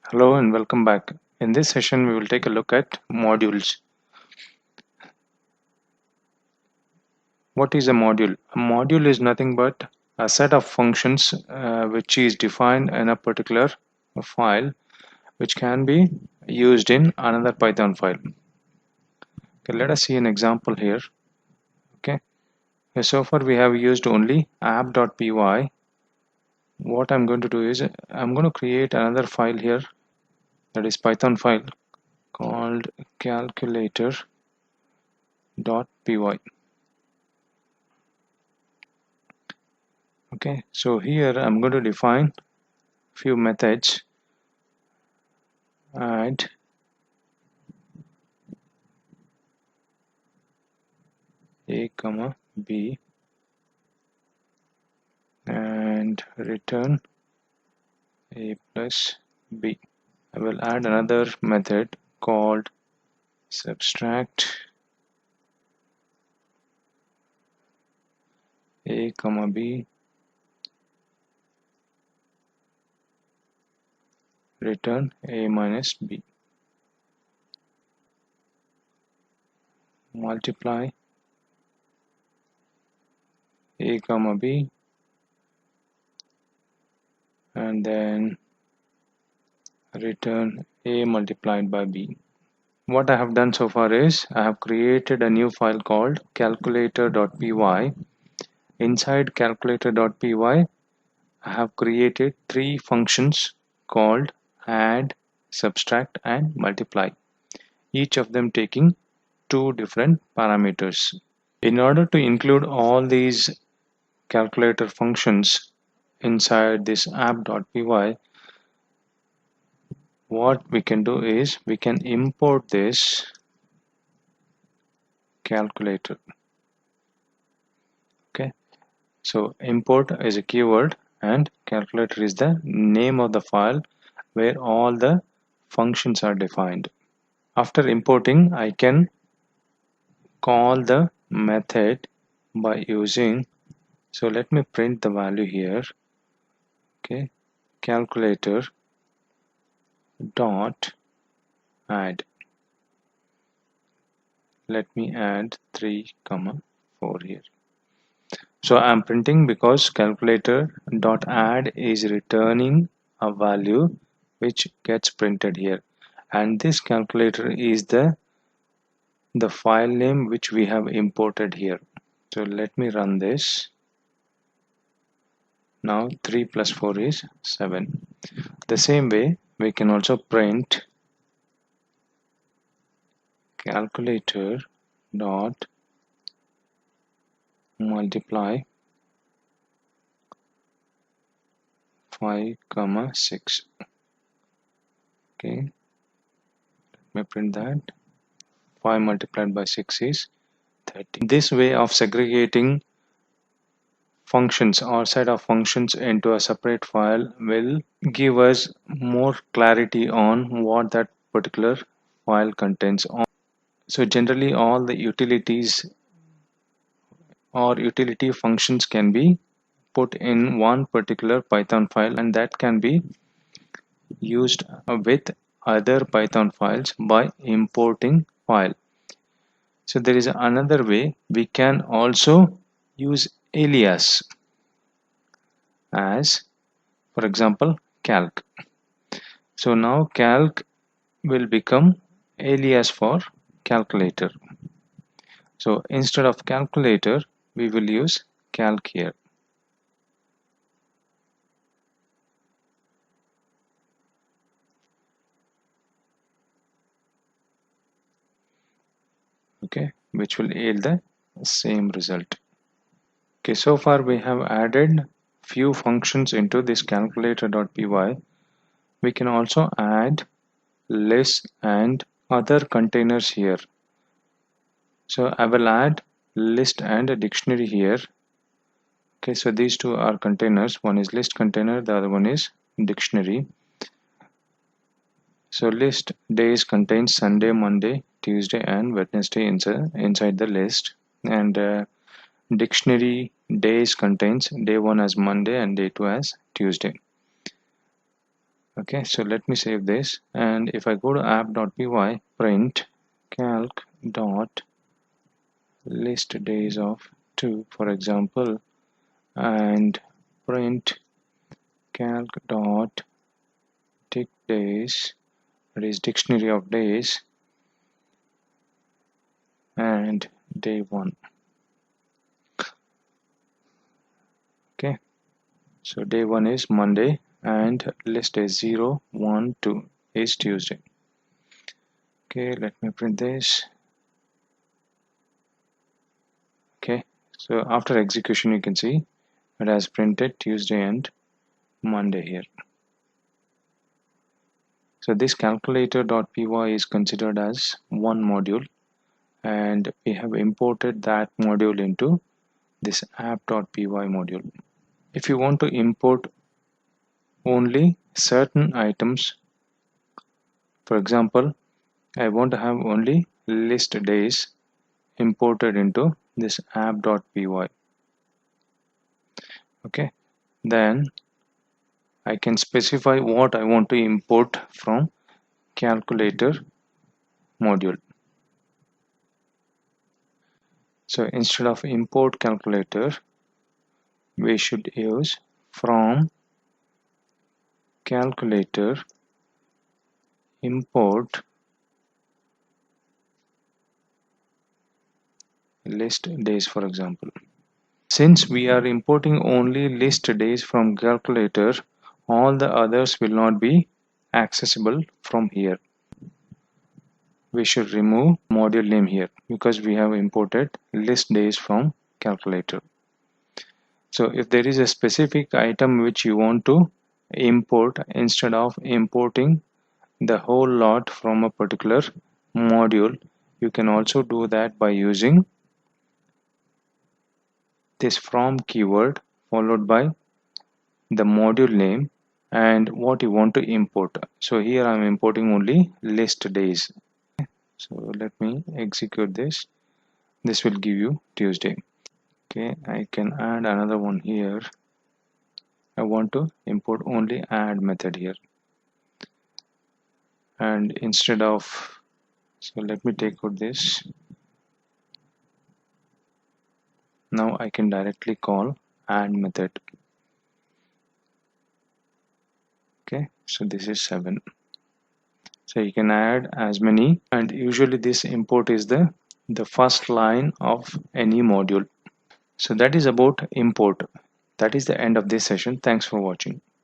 Hello and welcome back. In this session, we will take a look at modules. What is a module? A module is nothing but a set of functions which is defined in a particular file which can be used in another Python file. Okay, let us see an example here. Okay, so far we have used only app.py. What I'm going to do is I'm going to create another file here, that is Python file called calculator.py. Okay, so here I'm going to define few methods. Add a comma b and return a plus b. I will add another method called subtract a comma b, return a minus b. Multiply a comma b and then return a multiplied by b. What I have done so far is I have created a new file called calculator.py. Inside calculator.py, I have created three functions called add, subtract and multiply, each of them taking two different parameters. In order to include all these calculator functions inside this app.py, what we can do is we can import this calculator. Okay, so import is a keyword and calculator is the name of the file where all the functions are defined. After importing, I can call the method by using, so let me print the value here. Okay, calculator dot add. Let me add 3 comma 4 here. So I'm printing because calculator dot add is returning a value which gets printed here, and this calculator is the file name which we have imported here. So let me run this. Now 3 plus 4 is 7. The same way we can also print calculator dot multiply 5 comma 6. Okay, let me print that. 5 multiplied by 6 is 30. This way of segregating functions or set of functions into a separate file will give us more clarity on what that particular file contains. So generally all the utilities or utility functions can be put in one particular Python file, and that can be used with other Python files by importing file. So there is another way. We can also use Alias as, for example, calc. So now calc will become alias for calculator. So instead of calculator, we will use calc here. Okay, which will yield the same result. Okay, so far we have added few functions into this calculator.py. We can also add lists and other containers here. So I will add list and a dictionary here. Okay, so these two are containers. One is list container, the other one is dictionary. So list days contains Sunday, Monday, Tuesday and Wednesday inside the list, and dictionary days contains day 1 as Monday and day 2 as Tuesday. Okay, so let me save this, and if I go to app.py, print calc dot list days of 2, for example, and print calc dot tick days, that is dictionary of days, and day 1. Okay, so day 1 is Monday and list is 0, 1, 2 is Tuesday. Okay, let me print this. Okay, so after execution you can see it has printed Tuesday and Monday here. So this calculator.py is considered as one module, and we have imported that module into this app.py module. If you want to import only certain items, for example, I want to have only list days imported into this app.py. Okay, then I can specify what I want to import from calculator module. So instead of import calculator, we should use from calculator import list days, for example. Since we are importing only list days from calculator, all the others will not be accessible from here. We should remove module name here because we have imported list days from calculator. So if there is a specific item which you want to import, instead of importing the whole lot from a particular module, you can also do that by using this from keyword followed by the module name and what you want to import. So here I'm importing only list days. So let me execute this. This will give you Tuesday. Okay, I can add another one here. I want to import only add method here, and instead of, so let me take out this. Now I can directly call add method. Okay, so this is 7. So you can add as many, and usually this import is the first line of any module. So that is about import. That is the end of this session. Thanks for watching.